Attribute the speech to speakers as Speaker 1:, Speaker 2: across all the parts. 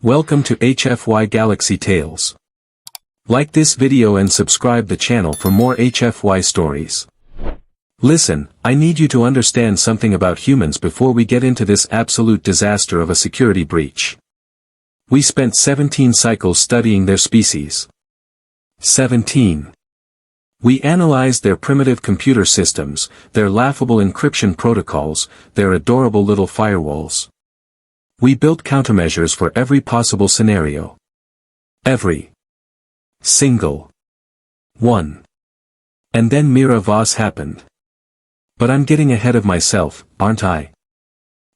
Speaker 1: Welcome to HFY Galaxy Tales. Like this video and subscribe the channel for more HFY stories. Listen, I need you to understand something about humans before we get into this absolute disaster of a security breach. We spent 17 cycles studying their species. 17. We analyzed their primitive computer systems, their laughable encryption protocols, their adorable little firewalls. We built countermeasures for every possible scenario. Every single one. And then Mira Voss happened. But I'm getting ahead of myself, aren't I?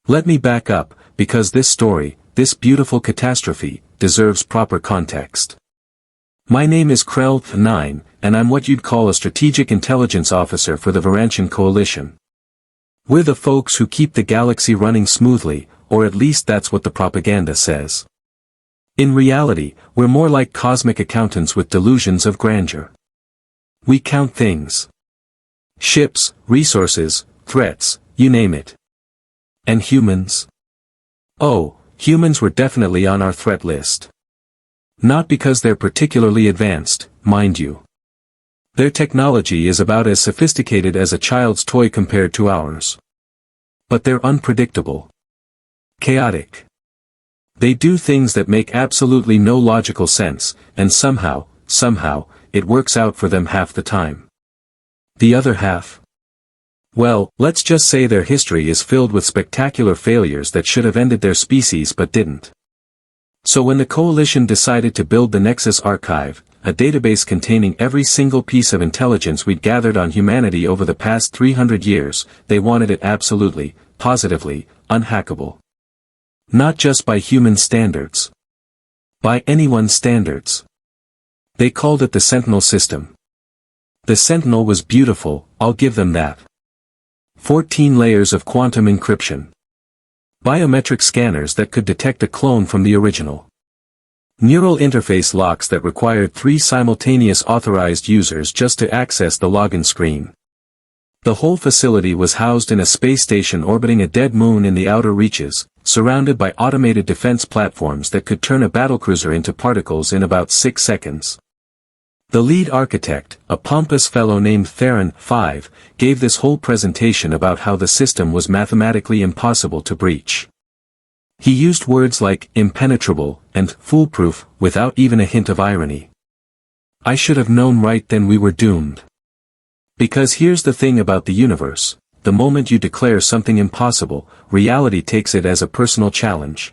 Speaker 1: Let me back up, because this story, this beautiful catastrophe, deserves proper context. My name is Krell9, and I'm what you'd call a strategic intelligence officer for the Varantian Coalition. We're the folks who keep the galaxy running smoothly, or at least that's what the propaganda says. In reality, we're more like cosmic accountants with delusions of grandeur. We count things. Ships, resources, threats, you name it. And humans? Oh, humans were definitely on our threat list. Not because they're particularly advanced, mind you. Their technology is about as sophisticated as a child's toy compared to ours. But they're unpredictable. Chaotic. They do things that make absolutely no logical sense, and somehow, it works out for them half the time. The other half? Well, let's just say their history is filled with spectacular failures that should have ended their species but didn't. So when the Coalition decided to build the Nexus Archive, a database containing every single piece of intelligence we'd gathered on humanity over the past 300 years, they wanted it absolutely, positively, unhackable. Not just by human standards. By anyone's standards. They called it the Sentinel system. The Sentinel was beautiful, I'll give them that. 14 layers of quantum encryption. Biometric scanners that could detect a clone from the original. Neural interface locks that required 3 simultaneous authorized users just to access the login screen. The whole facility was housed in a space station orbiting a dead moon in the outer reaches, surrounded by automated defense platforms that could turn a battlecruiser into particles in about 6 seconds. The lead architect, a pompous fellow named Theron 5, gave this whole presentation about how the system was mathematically impossible to breach. He used words like impenetrable and foolproof without even a hint of irony. I should have known right then we were doomed. Because here's the thing about the universe, the moment you declare something impossible, reality takes it as a personal challenge.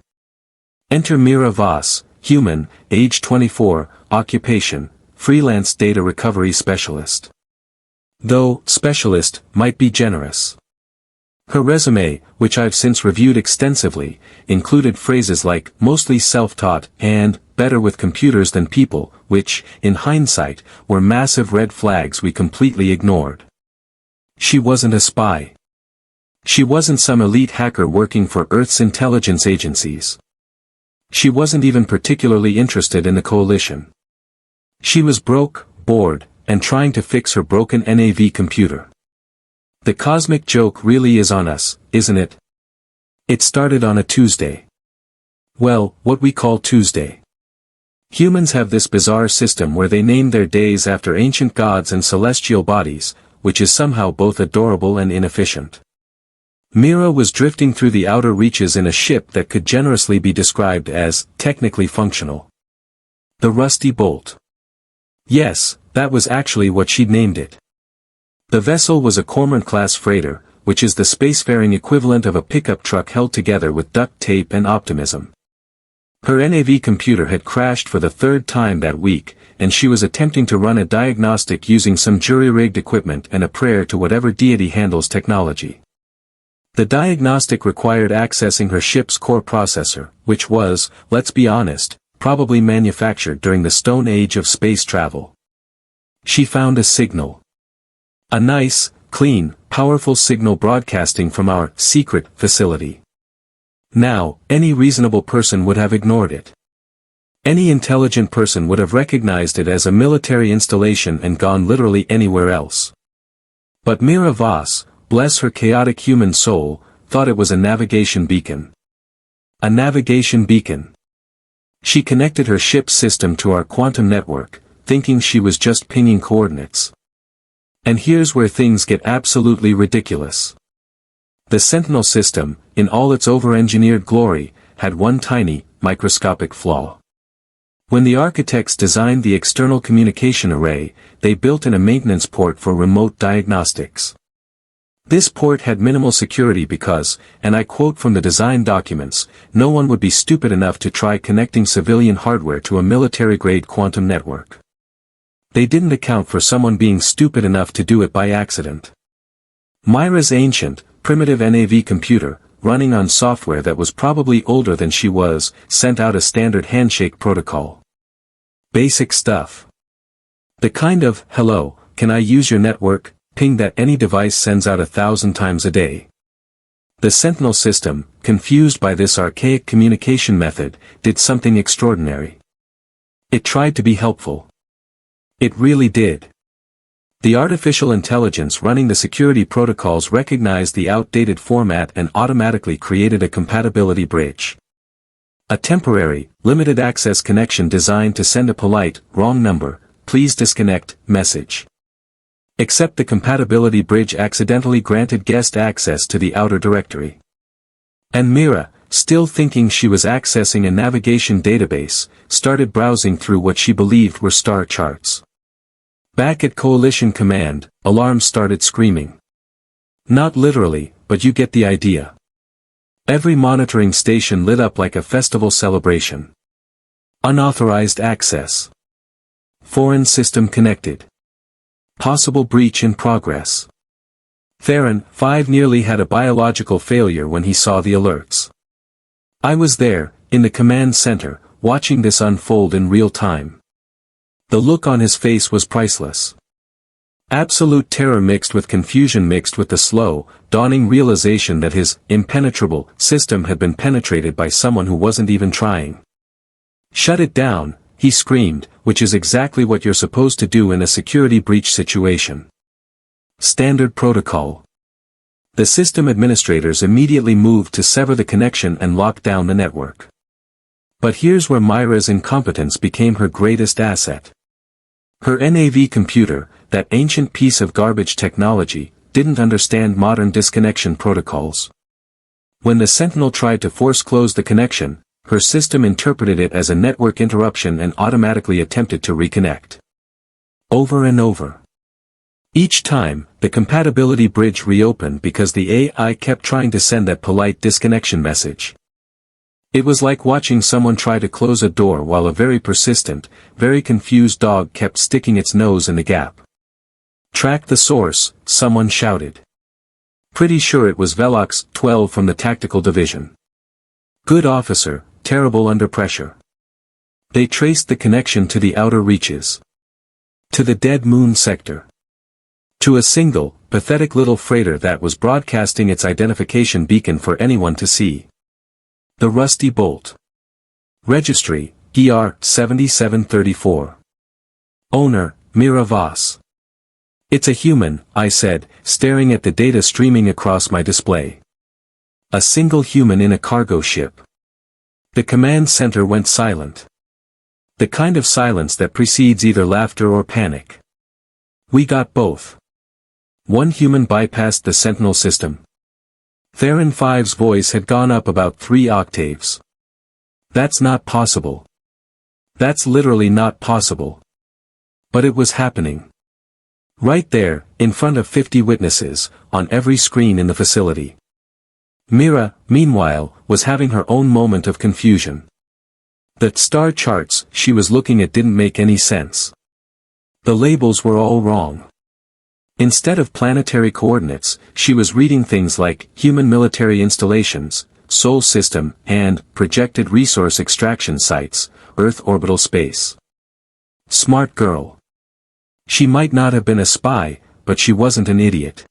Speaker 1: Enter Mira Voss, human, age 24, occupation, freelance data recovery specialist. Though, specialist, might be generous. Her resume, which I've since reviewed extensively, included phrases like, mostly self-taught, and, better with computers than people, which, in hindsight, were massive red flags we completely ignored. She wasn't a spy. She wasn't some elite hacker working for Earth's intelligence agencies. She wasn't even particularly interested in the Coalition. She was broke, bored, and trying to fix her broken NAV computer. The cosmic joke really is on us, isn't it? It started on a Tuesday. Well, what we call Tuesday. Humans have this bizarre system where they name their days after ancient gods and celestial bodies, which is somehow both adorable and inefficient. Mira was drifting through the outer reaches in a ship that could generously be described as, technically functional. The Rusty Bolt. Yes, that was actually what she'd named it. The vessel was a Cormorant-class freighter, which is the spacefaring equivalent of a pickup truck held together with duct tape and optimism. Her NAV computer had crashed for the 3rd time that week, and she was attempting to run a diagnostic using some jury-rigged equipment and a prayer to whatever deity handles technology. The diagnostic required accessing her ship's core processor, which was, let's be honest, probably manufactured during the Stone Age of space travel. She found a signal. A nice, clean, powerful signal broadcasting from our secret facility. Now, any reasonable person would have ignored it. Any intelligent person would have recognized it as a military installation and gone literally anywhere else. But Mira Voss, bless her chaotic human soul, thought it was a navigation beacon. A navigation beacon. She connected her ship's system to our quantum network, thinking she was just pinging coordinates. And here's where things get absolutely ridiculous. The Sentinel system, in all its over-engineered glory, had one tiny, microscopic flaw. When the architects designed the external communication array, they built in a maintenance port for remote diagnostics. This port had minimal security because, and I quote from the design documents, no one would be stupid enough to try connecting civilian hardware to a military-grade quantum network. They didn't account for someone being stupid enough to do it by accident. Mira's ancient, primitive NAV computer, running on software that was probably older than she was, sent out a standard handshake protocol. Basic stuff. The kind of, "Hello, can I use your network?" ping that any device sends out 1,000 times a day. The Sentinel system, confused by this archaic communication method, did something extraordinary. It tried to be helpful. It really did. The artificial intelligence running the security protocols recognized the outdated format and automatically created a compatibility bridge. A temporary, limited access connection designed to send a polite, "Wrong number, please disconnect," message. Except the compatibility bridge accidentally granted guest access to the outer directory. And Mira, still thinking she was accessing a navigation database, started browsing through what she believed were star charts. Back at Coalition Command, alarms started screaming. Not literally, but you get the idea. Every monitoring station lit up like a festival celebration. Unauthorized access. Foreign system connected. Possible breach in progress. Theron, 5 nearly had a biological failure when he saw the alerts. I was there, in the command center, watching this unfold in real time. The look on his face was priceless. Absolute terror mixed with confusion mixed with the slow, dawning realization that his impenetrable system had been penetrated by someone who wasn't even trying. "Shut it down," he screamed, which is exactly what you're supposed to do in a security breach situation. Standard protocol. The system administrators immediately moved to sever the connection and lock down the network. But here's where Mira's incompetence became her greatest asset. Her NAV computer, that ancient piece of garbage technology, didn't understand modern disconnection protocols. When the Sentinel tried to force close the connection, her system interpreted it as a network interruption and automatically attempted to reconnect. Over and over. Each time, the compatibility bridge reopened because the AI kept trying to send that polite disconnection message. It was like watching someone try to close a door while a very persistent, very confused dog kept sticking its nose in the gap. "Track the source," someone shouted. Pretty sure it was Velox 12 from the tactical division. Good officer, terrible under pressure. They traced the connection to the outer reaches. To the dead moon sector. To a single, pathetic little freighter that was broadcasting its identification beacon for anyone to see. The Rusty Bolt. Registry, ER 7734. Owner, Mira Voss. "It's a human," I said, staring at the data streaming across my display. A single human in a cargo ship. The command center went silent. The kind of silence that precedes either laughter or panic. We got both. One human bypassed the Sentinel system. Theron 5's voice had gone up about 3 octaves. That's not possible. That's literally not possible. But it was happening. Right there, in front of 50 witnesses, on every screen in the facility. Mira, meanwhile, was having her own moment of confusion. The star charts she was looking at didn't make any sense. The labels were all wrong. Instead of planetary coordinates, she was reading things like human military installations, Sol system, and projected resource extraction sites, Earth orbital space. Smart girl. She might not have been a spy, but she wasn't an idiot.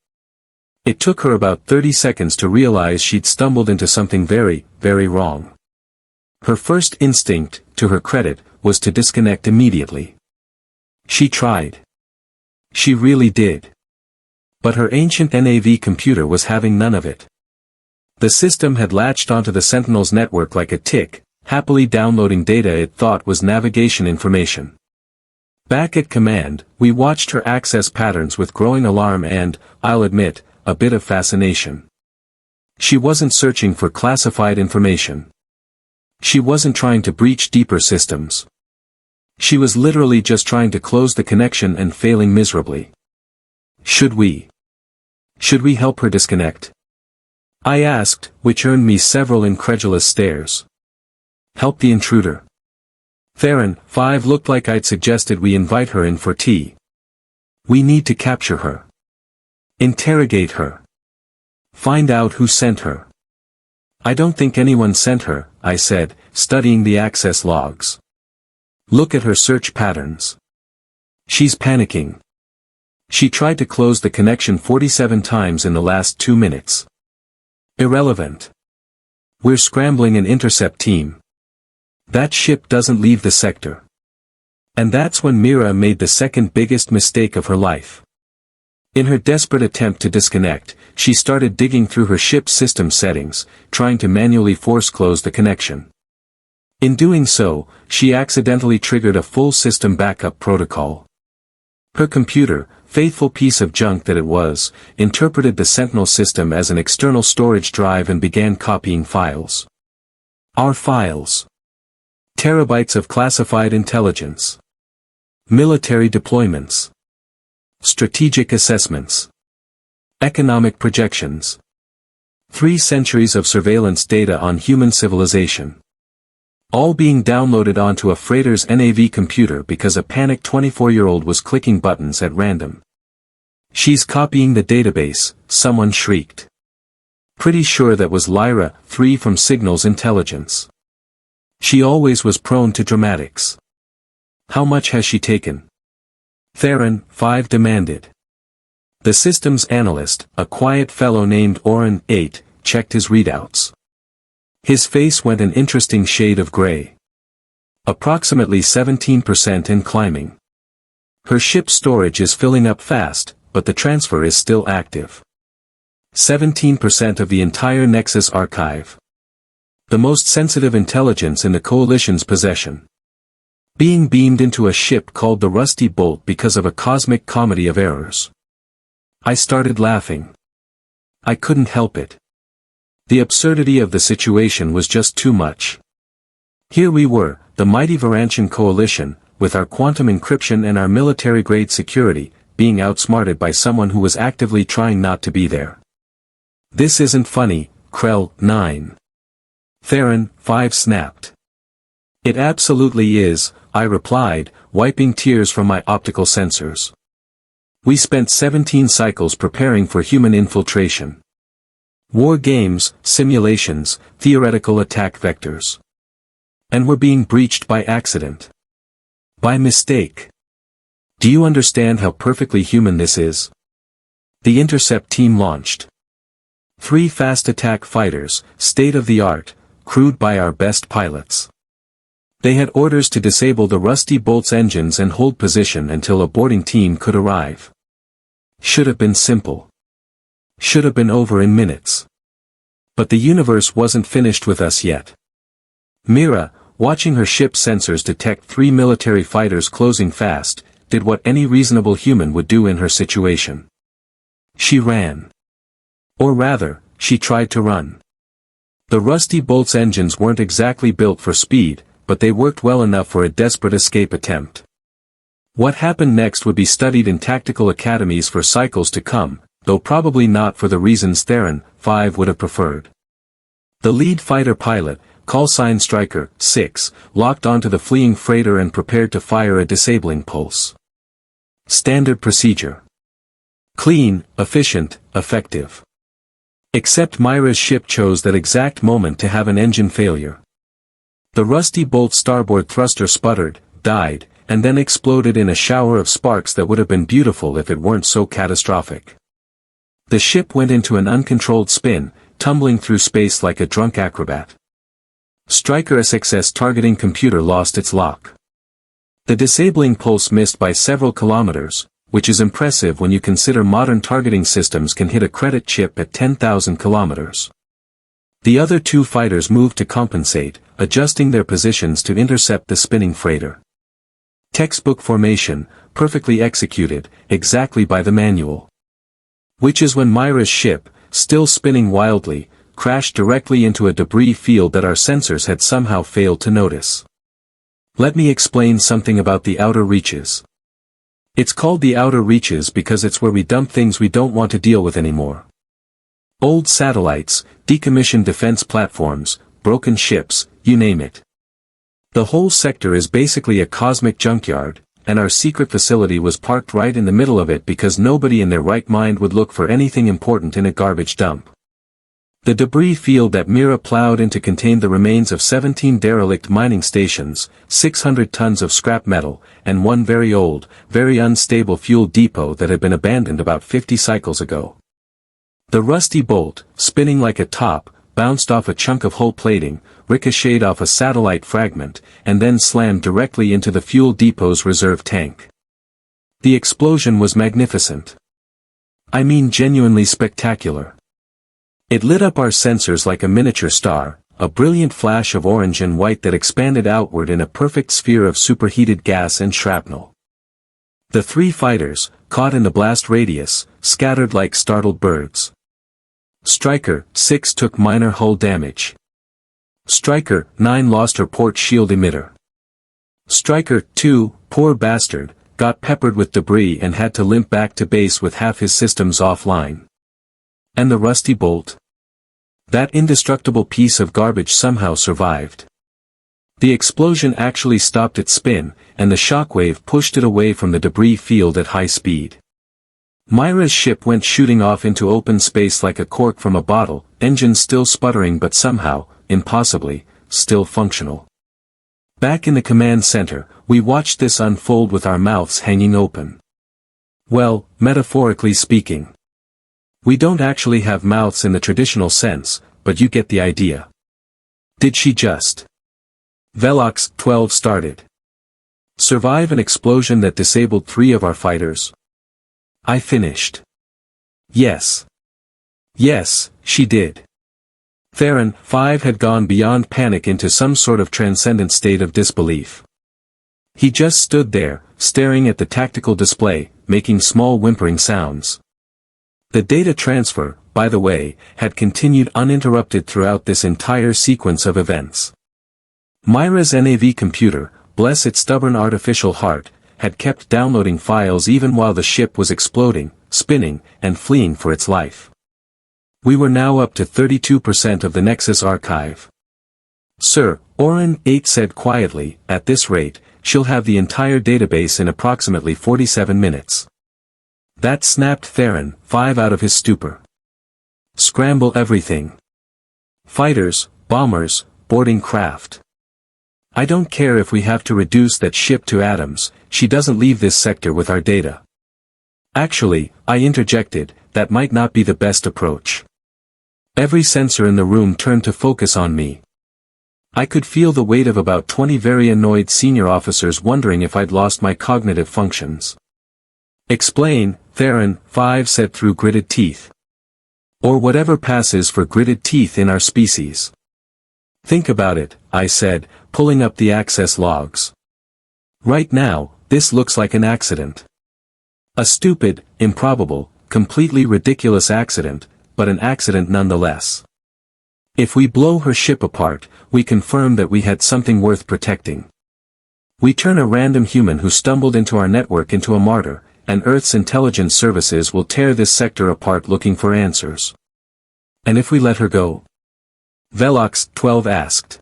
Speaker 1: It took her about 30 seconds to realize she'd stumbled into something very, very wrong. Her first instinct, to her credit, was to disconnect immediately. She tried. She really did. But her ancient NAV computer was having none of it. The system had latched onto the Sentinel's network like a tick, happily downloading data it thought was navigation information. Back at command, we watched her access patterns with growing alarm and, I'll admit, a bit of fascination. She wasn't searching for classified information. She wasn't trying to breach deeper systems. She was literally just trying to close the connection and failing miserably. Should we help her disconnect? I asked, which earned me several incredulous stares. Help the intruder. Theron, 5 looked like I'd suggested we invite her in for tea. We need to capture her. Interrogate her. Find out who sent her. I don't think anyone sent her, I said, studying the access logs. Look at her search patterns. She's panicking. She tried to close the connection 47 times in the last 2 minutes. Irrelevant. We're scrambling an intercept team. That ship doesn't leave the sector. And that's when Mira made the second biggest mistake of her life. In her desperate attempt to disconnect, she started digging through her ship's system settings, trying to manually force close the connection. In doing so, she accidentally triggered a full system backup protocol. Her computer, faithful piece of junk that it was, interpreted the Sentinel system as an external storage drive and began copying files. Our files. Terabytes of classified intelligence. Military deployments. Strategic assessments. Economic projections. 3 centuries of surveillance data on human civilization. All being downloaded onto a freighter's NAV computer because a panicked 24-year-old was clicking buttons at random. She's copying the database, someone shrieked. Pretty sure that was Lyra, 3 from Signals Intelligence. She always was prone to dramatics. How much has she taken? Theron, 5 demanded. The systems analyst, a quiet fellow named Oren, 8, checked his readouts. His face went an interesting shade of gray. Approximately 17% and climbing. Her ship's storage is filling up fast, but the transfer is still active. 17% of the entire Nexus archive. The most sensitive intelligence in the Coalition's possession. Being beamed into a ship called the Rusty Bolt because of a cosmic comedy of errors. I started laughing. I couldn't help it. The absurdity of the situation was just too much. Here we were, the mighty Varantian Coalition, with our quantum encryption and our military-grade security, being outsmarted by someone who was actively trying not to be there. This isn't funny, Krell, 9. Theron, 5 snapped. It absolutely is, I replied, wiping tears from my optical sensors. We spent 17 cycles preparing for human infiltration. War games, simulations, theoretical attack vectors. And we're being breached by accident. By mistake. Do you understand how perfectly human this is? The intercept team launched. 3 fast attack fighters, state-of-the-art, crewed by our best pilots. They had orders to disable the Rusty Bolt's engines and hold position until a boarding team could arrive. Should have been simple. Should have been over in minutes. But the universe wasn't finished with us yet. Mira, watching her ship's sensors detect 3 military fighters closing fast, did what any reasonable human would do in her situation. She ran. Or rather, she tried to run. The Rusty Bolt's engines weren't exactly built for speed, but they worked well enough for a desperate escape attempt. What happened next would be studied in tactical academies for cycles to come, though probably not for the reasons Theron, 5 would have preferred. The lead fighter pilot, callsign Striker, 6, locked onto the fleeing freighter and prepared to fire a disabling pulse. Standard procedure. Clean, efficient, effective. Except Mira's ship chose that exact moment to have an engine failure. The Rusty Bolt's starboard thruster sputtered, died, and then exploded in a shower of sparks that would have been beautiful if it weren't so catastrophic. The ship went into an uncontrolled spin, tumbling through space like a drunk acrobat. Striker SX's targeting computer lost its lock. The disabling pulse missed by several kilometers, which is impressive when you consider modern targeting systems can hit a credit chip at 10,000 kilometers. The other two fighters moved to compensate, adjusting their positions to intercept the spinning freighter. Textbook formation, perfectly executed, exactly by the manual. Which is when Mira's ship, still spinning wildly, crashed directly into a debris field that our sensors had somehow failed to notice. Let me explain something about the outer reaches. It's called the outer reaches because it's where we dump things we don't want to deal with anymore. Old satellites, decommissioned defense platforms, broken ships, you name it. The whole sector is basically a cosmic junkyard, and our secret facility was parked right in the middle of it because nobody in their right mind would look for anything important in a garbage dump. The debris field that Mira plowed into contained the remains of 17 derelict mining stations, 600 tons of scrap metal, and one very old, very unstable fuel depot that had been abandoned about 50 cycles ago. The rusty bolt, spinning like a top, bounced off a chunk of hull plating, ricocheted off a satellite fragment, and then slammed directly into the fuel depot's reserve tank. The explosion was magnificent. I mean genuinely spectacular. It lit up our sensors like a miniature star, a brilliant flash of orange and white that expanded outward in a perfect sphere of superheated gas and shrapnel. The three fighters, caught in the blast radius, scattered like startled birds. Striker 6 took minor hull damage. Striker 9 lost her port shield emitter. Striker 2, poor bastard, got peppered with debris and had to limp back to base with half his systems offline. And the rusty bolt? That indestructible piece of garbage somehow survived. The explosion actually stopped its spin, and the shockwave pushed it away from the debris field at high speed. Mira's ship went shooting off into open space like a cork from a bottle, engines still sputtering but somehow, impossibly, still functional. Back in the command center, we watched this unfold with our mouths hanging open. Well, metaphorically speaking. We don't actually have mouths in the traditional sense, but you get the idea. Did she just? Velox 12 started. Survive an explosion that disabled 3 of our fighters? I finished. Yes. Yes, she did. Theron 5 had gone beyond panic into some sort of transcendent state of disbelief. He just stood there, staring at the tactical display, making small whimpering sounds. The data transfer, by the way, had continued uninterrupted throughout this entire sequence of events. Mira's NAV computer, bless its stubborn artificial heart, had kept downloading files even while the ship was exploding, spinning, and fleeing for its life. We were now up to 32% of the Nexus archive. Sir, Orin 8 said quietly, at this rate, she'll have the entire database in approximately 47 minutes. That snapped Theron 5 out of his stupor. Scramble everything. Fighters, bombers, boarding craft. I don't care if we have to reduce that ship to atoms, she doesn't leave this sector with our data. Actually, I interjected, that might not be the best approach. Every sensor in the room turned to focus on me. I could feel the weight of about 20 very annoyed senior officers wondering if I'd lost my cognitive functions. Explain, Theron 5 said through gritted teeth. Or whatever passes for gritted teeth in our species. Think about it, I said, pulling up the access logs. Right now, this looks like an accident. A stupid, improbable, completely ridiculous accident, but an accident nonetheless. If we blow her ship apart, we confirm that we had something worth protecting. We turn a random human who stumbled into our network into a martyr, and Earth's intelligence services will tear this sector apart looking for answers. And if we let her go? Velox 12 asked.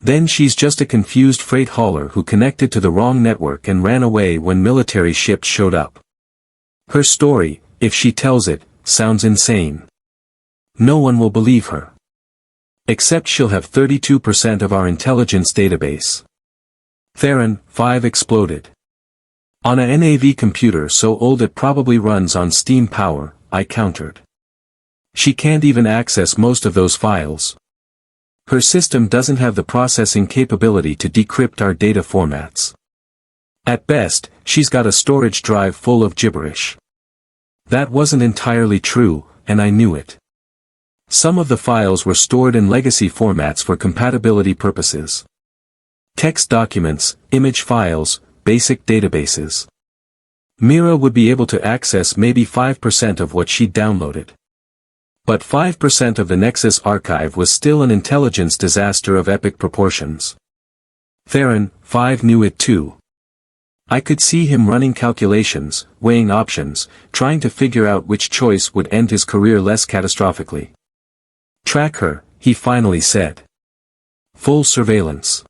Speaker 1: Then she's just a confused freight hauler who connected to the wrong network and ran away when military ships showed up. Her story, if she tells it, sounds insane. No one will believe her. Except she'll have 32% of our intelligence database. Theron 5 exploded. On a NAV computer so old it probably runs on steam power, I countered. She can't even access most of those files. Her system doesn't have the processing capability to decrypt our data formats. At best, she's got a storage drive full of gibberish. That wasn't entirely true, and I knew it. Some of the files were stored in legacy formats for compatibility purposes. Text documents, image files, basic databases. Mira would be able to access maybe 5% of what she'd downloaded. But 5% of the Nexus archive was still an intelligence disaster of epic proportions. Theron, 5 knew it too. I could see him running calculations, weighing options, trying to figure out which choice would end his career less catastrophically. Track her, he finally said. Full surveillance.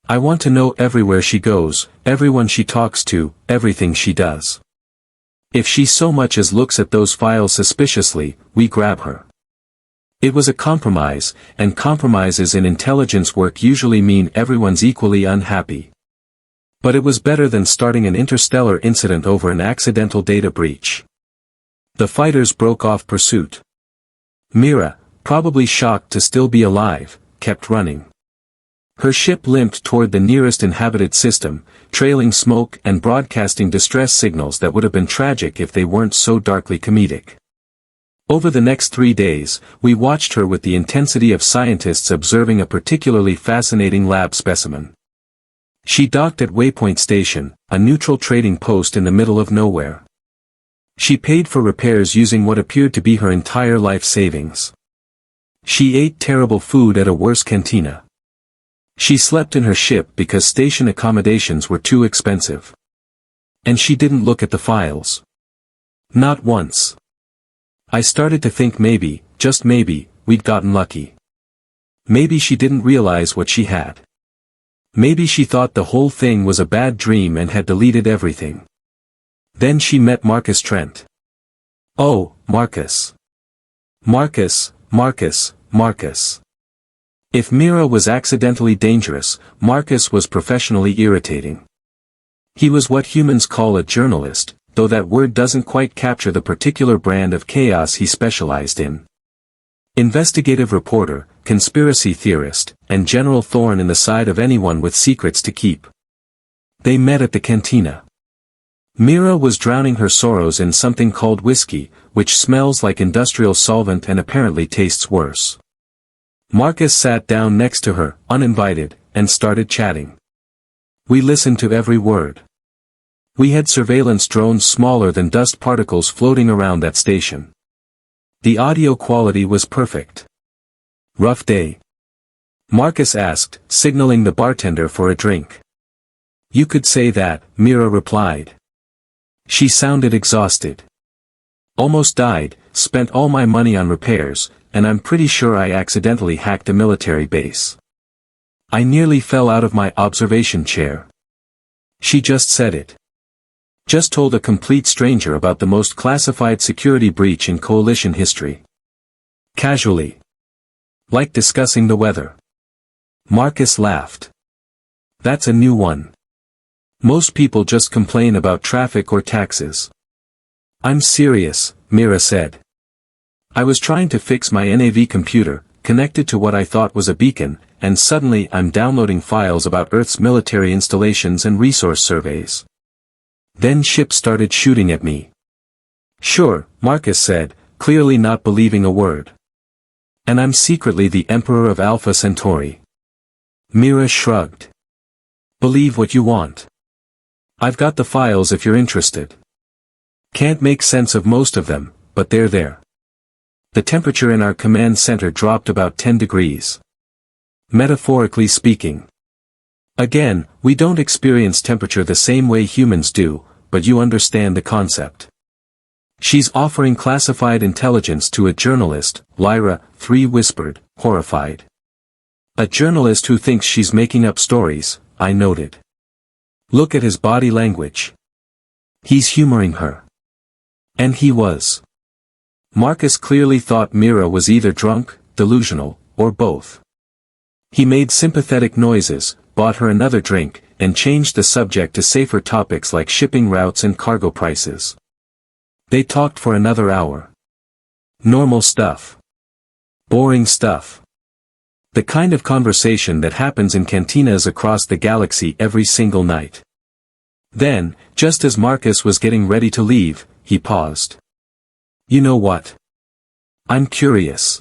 Speaker 1: I want to know everywhere she goes, everyone she talks to, everything she does. If she so much as looks at those files suspiciously, we grab her. It was a compromise, and compromises in intelligence work usually mean everyone's equally unhappy. But it was better than starting an interstellar incident over an accidental data breach. The fighters broke off pursuit. Mira, probably shocked to still be alive, kept running. Her ship limped toward the nearest inhabited system, trailing smoke and broadcasting distress signals that would have been tragic if they weren't so darkly comedic. Over the next 3 days, we watched her with the intensity of scientists observing a particularly fascinating lab specimen. She docked at Waypoint Station, a neutral trading post in the middle of nowhere. She paid for repairs using what appeared to be her entire life savings. She ate terrible food at a worse cantina. She slept in her ship because station accommodations were too expensive. And she didn't look at the files. Not once. I started to think maybe, just maybe, we'd gotten lucky. Maybe she didn't realize what she had. Maybe she thought the whole thing was a bad dream and had deleted everything. Then she met Marcus Trent. Oh, Marcus. Marcus. If Mira was accidentally dangerous, Marcus was professionally irritating. He was what humans call a journalist, though that word doesn't quite capture the particular brand of chaos he specialized in. Investigative reporter, conspiracy theorist, and general thorn in the side of anyone with secrets to keep. They met at the cantina. Mira was drowning her sorrows in something called whiskey, which smells like industrial solvent and apparently tastes worse. Marcus sat down next to her, uninvited, and started chatting. We listened to every word. We had surveillance drones smaller than dust particles floating around that station. The audio quality was perfect. Rough day? Marcus asked, signaling the bartender for a drink. You could say that, Mira replied. She sounded exhausted. Almost died, spent all my money on repairs, and I'm pretty sure I accidentally hacked a military base. I nearly fell out of my observation chair. She just said it. Just told a complete stranger about the most classified security breach in coalition history. Casually. Like discussing the weather. Marcus laughed. That's a new one. Most people just complain about traffic or taxes. I'm serious, Mira said. I was trying to fix my NAV computer, connected to what I thought was a beacon, and suddenly I'm downloading files about Earth's military installations and resource surveys. Then ships started shooting at me. Sure, Marcus said, clearly not believing a word. And I'm secretly the Emperor of Alpha Centauri. Mira shrugged. Believe what you want. I've got the files if you're interested. Can't make sense of most of them, but they're there. The temperature in our command center dropped about 10 degrees. Metaphorically speaking. Again, we don't experience temperature the same way humans do, but you understand the concept. She's offering classified intelligence to a journalist, Lyra, 3 whispered, horrified. A journalist who thinks she's making up stories, I noted. Look at his body language. He's humoring her. And he was. Marcus clearly thought Mira was either drunk, delusional, or both. He made sympathetic noises, bought her another drink, and changed the subject to safer topics like shipping routes and cargo prices. They talked for another hour. Normal stuff. Boring stuff. The kind of conversation that happens in cantinas across the galaxy every single night. Then, just as Marcus was getting ready to leave, he paused. You know what? I'm curious.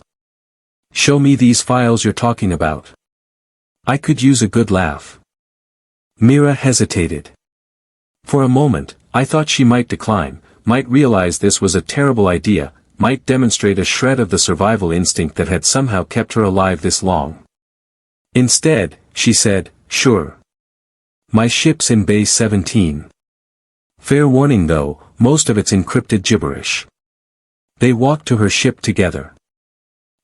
Speaker 1: Show me these files you're talking about. I could use a good laugh. Mira hesitated. For a moment, I thought she might decline, might realize this was a terrible idea, might demonstrate a shred of the survival instinct that had somehow kept her alive this long. Instead, she said, "Sure. My ship's in Bay 17. Fair warning though, most of it's encrypted gibberish." They walked to her ship together.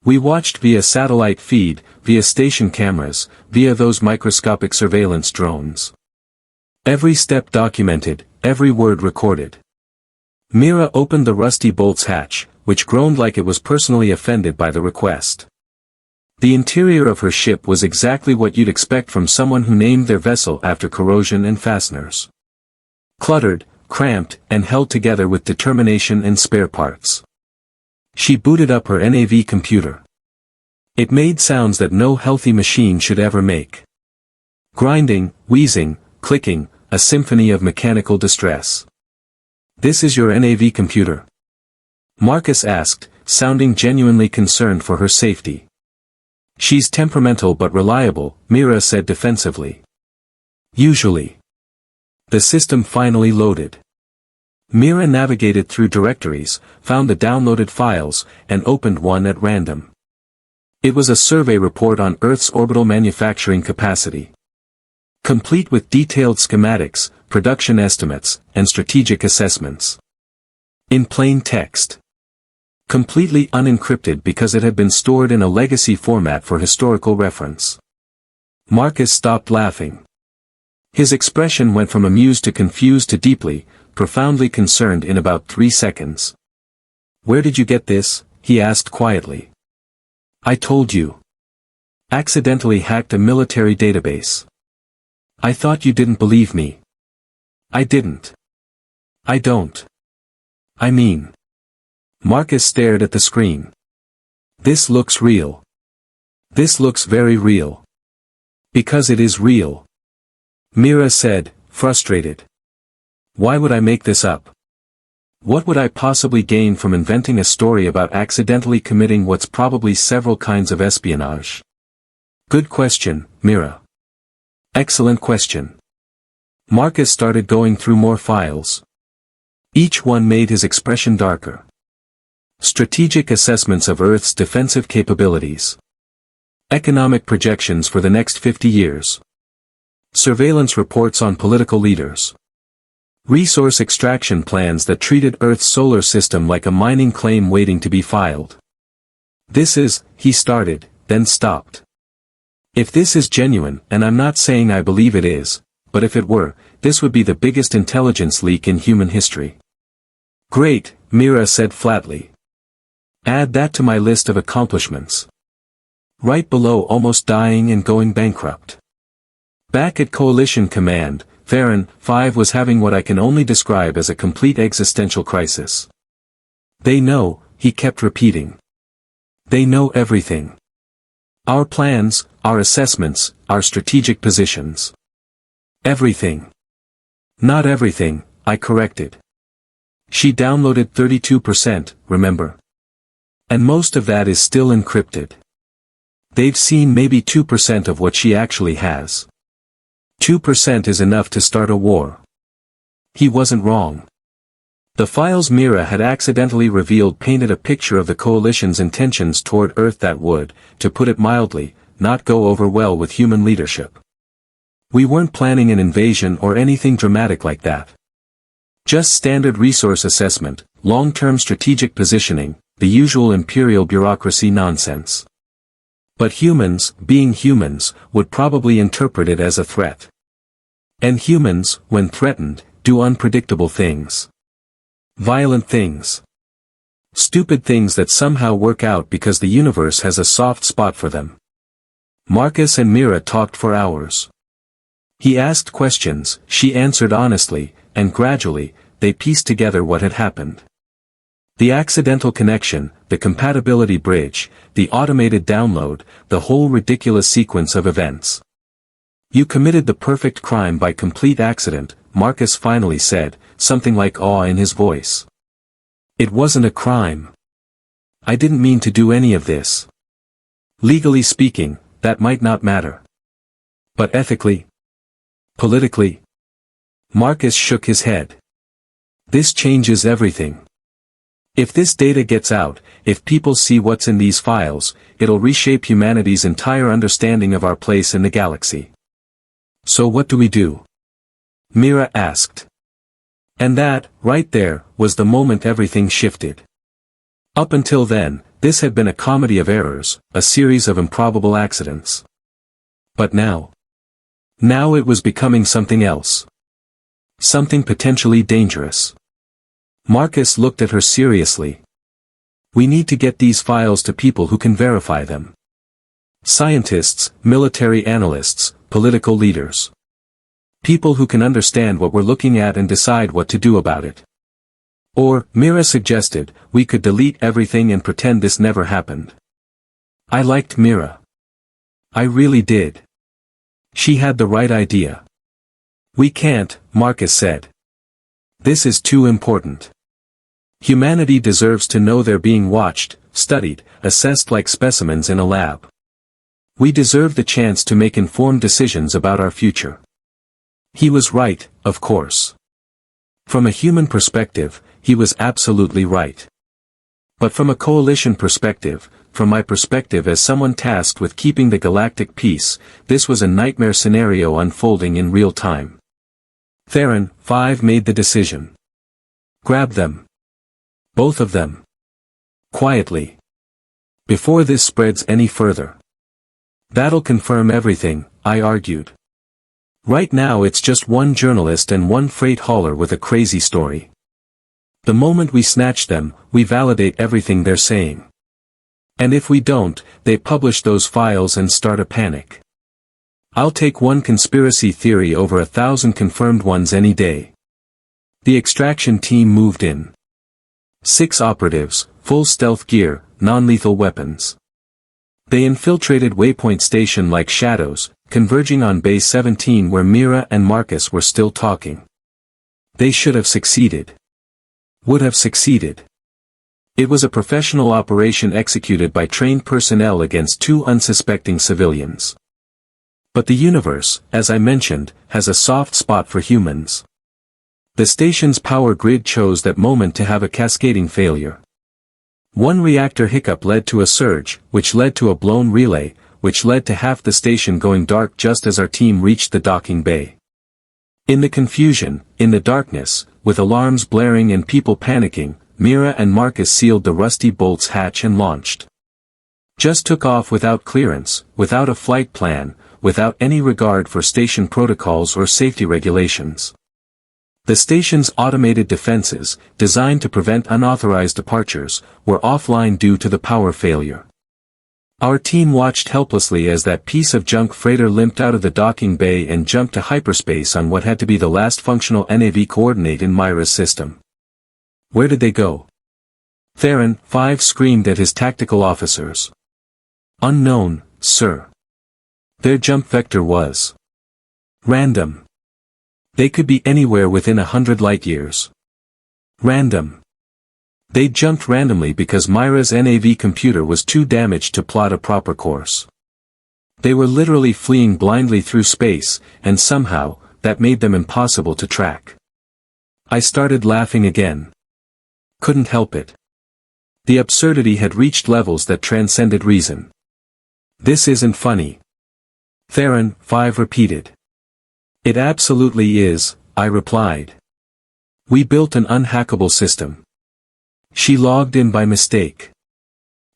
Speaker 1: We watched via satellite feed, via station cameras, via those microscopic surveillance drones. Every step documented, every word recorded. Mira opened the rusty bolt's hatch, which groaned like it was personally offended by the request. The interior of her ship was exactly what you'd expect from someone who named their vessel after corrosion and fasteners. Cluttered, cramped, and held together with determination and spare parts. She booted up her NAV computer. It made sounds that no healthy machine should ever make. Grinding, wheezing, clicking, a symphony of mechanical distress. "This is your NAV computer?" Marcus asked, sounding genuinely concerned for her safety. "She's temperamental but reliable," Mira said defensively. "Usually." The system finally loaded. Mira navigated through directories, found the downloaded files, and opened one at random. It was a survey report on Earth's orbital manufacturing capacity. Complete with detailed schematics, production estimates, and strategic assessments. In plain text. Completely unencrypted because it had been stored in a legacy format for historical reference. Marcus stopped laughing. His expression went from amused to confused to deeply, profoundly concerned in about 3 seconds. "Where did you get this?" he asked quietly. "I told you. Accidentally hacked a military database. I thought you didn't believe me." "I didn't. I don't. I mean." Marcus stared at the screen. "This looks real. This looks very real. Because it is real." Mira said, frustrated. "Why would I make this up? What would I possibly gain from inventing a story about accidentally committing what's probably several kinds of espionage?" "Good question, Mira. Excellent question." Marcus started going through more files. Each one made his expression darker. Strategic assessments of Earth's defensive capabilities. Economic projections for the next 50 years. Surveillance reports on political leaders. Resource extraction plans that treated Earth's solar system like a mining claim waiting to be filed. "This is," he started, then stopped. "If this is genuine, and I'm not saying I believe it is, but if it were, this would be the biggest intelligence leak in human history." "Great," Mira said flatly. "Add that to my list of accomplishments." Right below almost dying and going bankrupt. Back at Coalition Command, Theron 5 was having what I can only describe as a complete existential crisis. "They know," he kept repeating. "They know everything. Our plans, our assessments, our strategic positions. Everything." "Not everything," I corrected. "She downloaded 32%, remember? And most of that is still encrypted. They've seen maybe 2% of what she actually has. 2% is enough to start a war." He wasn't wrong. The files Mira had accidentally revealed painted a picture of the coalition's intentions toward Earth that would, to put it mildly, not go over well with human leadership. We weren't planning an invasion or anything dramatic like that. Just standard resource assessment, long-term strategic positioning, the usual imperial bureaucracy nonsense. But humans, being humans, would probably interpret it as a threat. And humans, when threatened, do unpredictable things. Violent things. Stupid things that somehow work out because the universe has a soft spot for them. Marcus and Mira talked for hours. He asked questions, she answered honestly, and gradually, they pieced together what had happened. The accidental connection, the compatibility bridge, the automated download, the whole ridiculous sequence of events. "You committed the perfect crime by complete accident," Marcus finally said, something like awe in his voice. "It wasn't a crime. I didn't mean to do any of this. Legally speaking, that might not matter. But ethically? Politically? Marcus shook his head. This changes everything. If this data gets out, if people see what's in these files, it'll reshape humanity's entire understanding of our place in the galaxy. So what do we do? Mira asked. And that, right there, was the moment everything shifted. Up until then, this had been a comedy of errors, a series of improbable accidents. But now? Now it was becoming something else. Something potentially dangerous. Marcus looked at her seriously. We need to get these files to people who can verify them. Scientists, military analysts, political leaders. People who can understand what we're looking at and decide what to do about it. Or, Mira suggested, we could delete everything and pretend this never happened. I liked Mira. I really did. She had the right idea. We can't, Marcus said. This is too important. Humanity deserves to know they're being watched, studied, assessed like specimens in a lab. We deserve the chance to make informed decisions about our future. He was right, of course. From a human perspective, he was absolutely right. But from a coalition perspective, from my perspective as someone tasked with keeping the galactic peace, this was a nightmare scenario unfolding in real time. Theron, 5 made the decision. Grab them. Both of them. Quietly. Before this spreads any further. That'll confirm everything, I argued. Right now it's just one journalist and one freight hauler with a crazy story. The moment we snatch them, we validate everything they're saying. And if we don't, they publish those files and start a panic. I'll take one conspiracy theory over 1,000 confirmed ones any day. The extraction team moved in. 6 operatives, full stealth gear, non-lethal weapons. They infiltrated Waypoint Station like shadows, converging on Bay 17 where Mira and Marcus were still talking. They should have succeeded. Would have succeeded. It was a professional operation executed by trained personnel against 2 unsuspecting civilians. But the universe, as I mentioned, has a soft spot for humans. The station's power grid chose that moment to have a cascading failure. One reactor hiccup led to a surge, which led to a blown relay, which led to half the station going dark just as our team reached the docking bay. In the confusion, in the darkness, with alarms blaring and people panicking, Mira and Marcus sealed the rusty bolt's hatch and launched. Just took off without clearance, without a flight plan, without any regard for station protocols or safety regulations. The station's automated defenses, designed to prevent unauthorized departures, were offline due to the power failure. Our team watched helplessly as that piece of junk freighter limped out of the docking bay and jumped to hyperspace on what had to be the last functional NAV coordinate in Mira's system. Where did they go? Theron, 5 screamed at his tactical officers. Unknown, sir. Their jump vector was random. They could be anywhere within 100 light-years. Random. They jumped randomly because Mira's NAV computer was too damaged to plot a proper course. They were literally fleeing blindly through space, and somehow, that made them impossible to track. I started laughing again. Couldn't help it. The absurdity had reached levels that transcended reason. This isn't funny. Theron, 5 repeated. It absolutely is, I replied. We built an unhackable system. She logged in by mistake.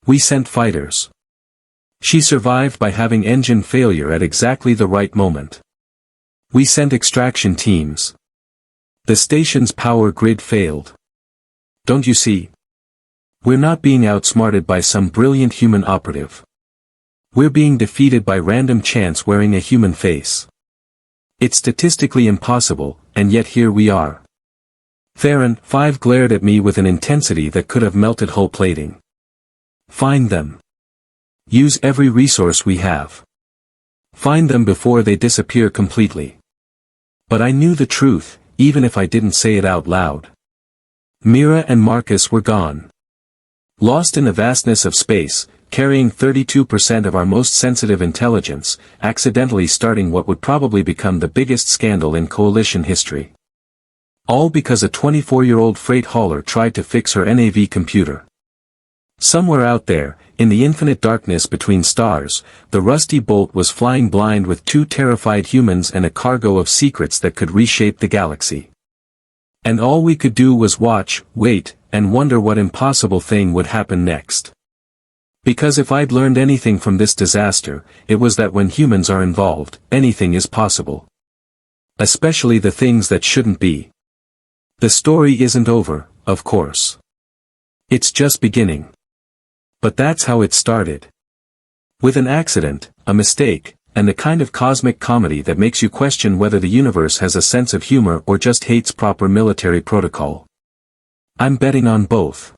Speaker 1: We sent fighters. She survived by having engine failure at exactly the right moment. We sent extraction teams. The station's power grid failed. Don't you see? We're not being outsmarted by some brilliant human operative. We're being defeated by random chance wearing a human face. It's statistically impossible, and yet here we are. Theron, 5 glared at me with an intensity that could have melted hull plating. Find them. Use every resource we have. Find them before they disappear completely. But I knew the truth, even if I didn't say it out loud. Mira and Marcus were gone. Lost in the vastness of space, carrying 32% of our most sensitive intelligence, accidentally starting what would probably become the biggest scandal in coalition history. All because a 24-year-old freight hauler tried to fix her NAV computer. Somewhere out there, in the infinite darkness between stars, the rusty bolt was flying blind with 2 terrified humans and a cargo of secrets that could reshape the galaxy. And all we could do was watch, wait, and wonder what impossible thing would happen next. Because if I'd learned anything from this disaster, it was that when humans are involved, anything is possible. Especially the things that shouldn't be. The story isn't over, of course. It's just beginning. But that's how it started. With an accident, a mistake, and the kind of cosmic comedy that makes you question whether the universe has a sense of humor or just hates proper military protocol. I'm betting on both.